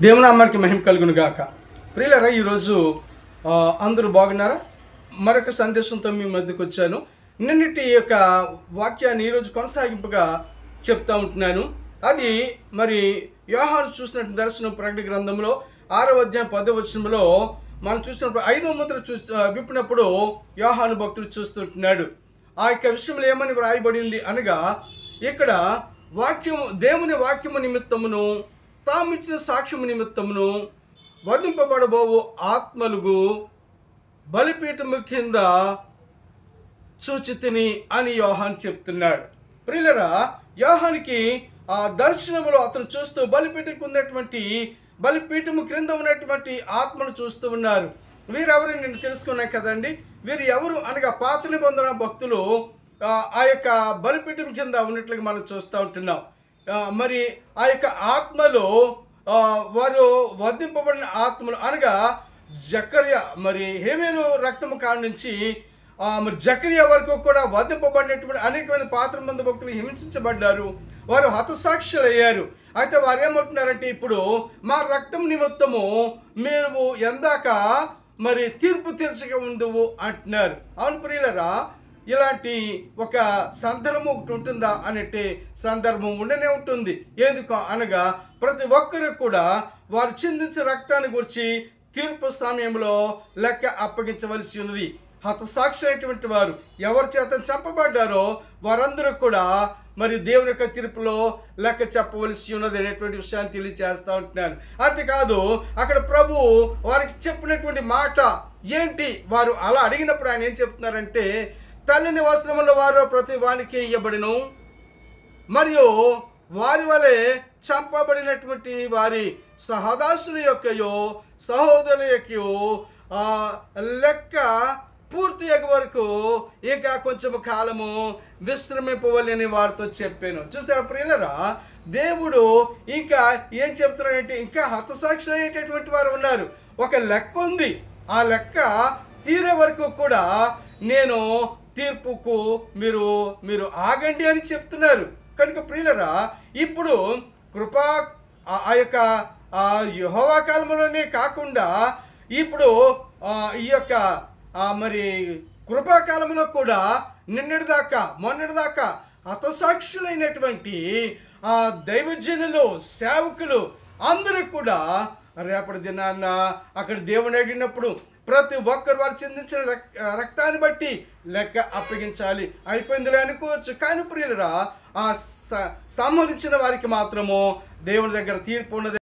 దేవుని నామానికి మహిమ కలుగును గాక. ప్రియులారా, ఈరోజు అందరూ బాగున్నారా? మరొక సందేశంతో మీ మధ్యకు వచ్చాను. నిన్నటి యొక్క వాక్యాన్ని ఈరోజు కొనసాగింపుగా చెప్తా ఉంటున్నాను. అది మరి యోహాను చూసినట్టు దర్శనం ప్రకటన గ్రంథంలో 6వ అధ్యాయం 10వ వచనంలో మనం చూసినప్పుడు 5వ ముద్ర విప్పినప్పుడు యోహాను భక్తుడు చూస్తుంటున్నాడు. ఆ యొక్క విషయంలో ఏమని వ్రాయబడింది అనగా, ఇక్కడ దేవుని వాక్యము నిమిత్తమును తామిచ్చిన సాక్ష్యము నిమిత్తమును వధింపబడబోవు ఆత్మలుగు బలిపీఠము కింద చూచితిని అని యోహాను చెప్తున్నాడు. ప్రియులరా, యోహానికి ఆ దర్శనములో అతను చూస్తూ బలిపీఠకు ఉన్నటువంటి బలిపీఠము క్రింద ఉన్నటువంటి ఆత్మను చూస్తూ ఉన్నారు. వీరెవరు నేను తెలుసుకున్నాను కదండి. వీరు ఎవరు అనగా పాత నిబంధన భక్తులు ఆ యొక్క బలిపీఠం కింద ఉన్నట్లుగా మనం చూస్తూ ఉంటున్నాం. మరి ఆ యొక్క ఆత్మలో వారు వధింపబడిన ఆత్మలు అనగా జకర్యా, మరి హేబేలు రక్తము కాడ నుంచి మరి జకర్యా వరకు కూడా వధింపబడినటువంటి అనేకమైన పాత నిబంధన భక్తులు హింసించబడ్డారు. వారు హతసాక్షులు అయ్యారు. అయితే వారు ఏమంటున్నారంటే, ఇప్పుడు మా రక్తం నిమిత్తము మీరు ఎందాక మరి తీర్పు తీర్చక ఉండవు అంటున్నారు. అవును ప్రియులరా, ఇలాంటి ఒక సందర్భం ఒకటి ఉంటుందా అంటే సందర్భం ఉండనే ఉంటుంది. ఎందుకు అనగా ప్రతి ఒక్కరు కూడా వారు చిందించిన రక్తాన్ని గురించి తీర్పు సమయంలో లెక్క అప్పగించవలసి ఉన్నది. హతసాక్షి అయినటువంటి వారు ఎవరి చేత చంపబడ్డారో వారందరూ కూడా మరి దేవుని యొక్క తీర్పులో లెక్క చెప్పవలసి ఉన్నది అనేటువంటి విషయాన్ని తెలియజేస్తూ ఉంటున్నాను. అంతేకాదు, అక్కడ ప్రభు వారికి చెప్పినటువంటి మాట ఏంటి? వారు అలా అడిగినప్పుడు ఆయన ఏం చెప్తున్నారంటే, తల్లిని వస్త్రముల వారు ప్రతి వానికి ఇయ్యబడిను, మరియు వారి వలె చంపబడినటువంటి వారి సహదాసుల యొక్కయో సహోదరుల యొక్కయో లెక్క పూర్తి అయ్యే వరకు ఇంకా కొంచెం కాలము విశ్రమింపవలని వారితో చెప్పాను. చూస్తారా ప్రియులరా, దేవుడు ఇంకా ఏం చెప్తున్నాడంటే, ఇంకా హతసాక్షి అయ్యేటటువంటి వారు ఉన్నారు. ఒక లెక్క ఉంది. ఆ లెక్క తీరే వరకు కూడా నేను తీర్పుకు మీరు ఆగండి అని చెప్తున్నారు. కనుక ప్రియులరా, ఇప్పుడు కృపా ఆ యొక్క యెహోవా కాలంలోనే కాకుండా ఇప్పుడు ఈ యొక్క మరి కృపాకాలంలో కూడా నిన్నటిదాకా మొన్నటిదాకా హతసాక్షులైనటువంటి దైవజనులు, సేవకులు అందరూ కూడా రేపటి దినాన్న అక్కడ దేవుని అడిగినప్పుడు ప్రతి ఒక్కరు వారు చెందించిన రక్తాన్ని బట్టి లెక్క అప్పగించాలి. అయిపోయిందిలే అనుకోవచ్చు. కానీ ప్రియులరా, సంహరించిన వారికి మాత్రము దేవుని దగ్గర తీర్పు ఉన్నది.